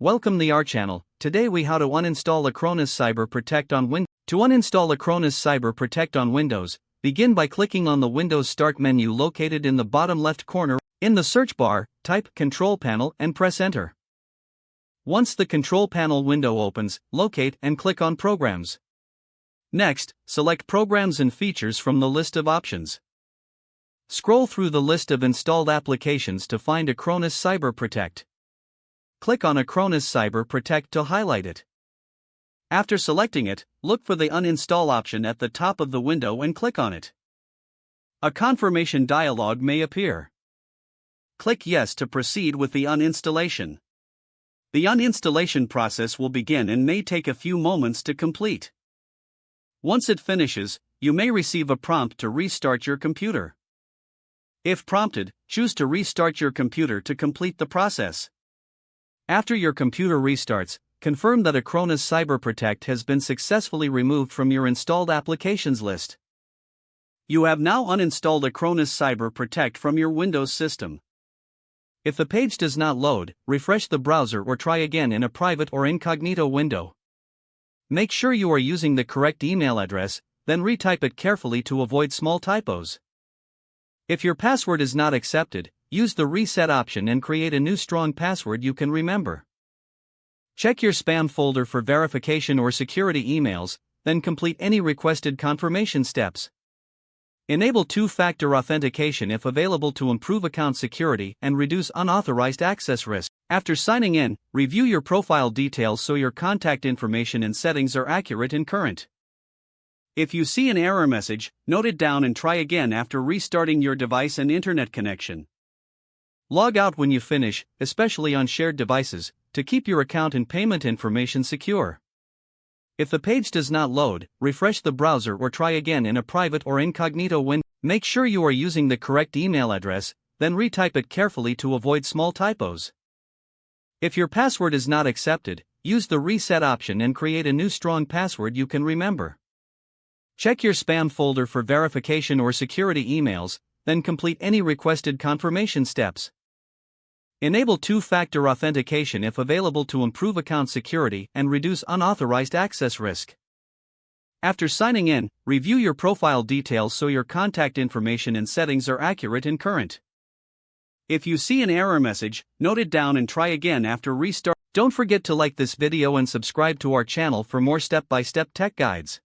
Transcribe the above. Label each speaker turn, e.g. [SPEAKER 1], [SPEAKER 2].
[SPEAKER 1] Welcome to our channel. Today we how to uninstall Acronis Cyber Protect on Windows. To uninstall Acronis Cyber Protect on Windows, begin by clicking on the Windows Start menu located in the bottom left corner. In the search bar, type Control Panel and press Enter. Once the Control Panel window opens, locate and click on Programs. Next, select Programs and Features from the list of options. Scroll through the list of installed applications to find Acronis Cyber Protect. Click on Acronis Cyber Protect to highlight it. After selecting it, look for the Uninstall option at the top of the window and click on it. A confirmation dialog may appear. Click Yes to proceed with the uninstallation. The uninstallation process will begin and may take a few moments to complete. Once it finishes, you may receive a prompt to restart your computer. If prompted, choose to restart your computer to complete the process. After your computer restarts, confirm that Acronis Cyber Protect has been successfully removed from your installed applications list. You have now uninstalled Acronis Cyber Protect from your Windows system. If the page does not load, refresh the browser or try again in a private or incognito window. Make sure you are using the correct email address, then retype it carefully to avoid small typos. If your password is not accepted, use the reset option and create a new strong password you can remember. Check your spam folder for verification or security emails, then complete any requested confirmation steps. Enable two-factor authentication if available to improve account security and reduce unauthorized access risk. After signing in, review your profile details so your contact information and settings are accurate and current. If you see an error message, note it down and try again after restarting your device and internet connection. Log out when you finish, especially on shared devices, to keep your account and payment information secure. If the page does not load, refresh the browser or try again in a private or incognito window. Make sure you are using the correct email address, then retype it carefully to avoid small typos. If your password is not accepted, use the reset option and create a new strong password you can remember. Check your spam folder for verification or security emails, then complete any requested confirmation steps. Enable two-factor authentication if available to improve account security and reduce unauthorized access risk. After signing in, review your profile details so your contact information and settings are accurate and current. If you see an error message, note it down and try again after restart. Don't forget to like this video and subscribe to our channel for more step-by-step tech guides.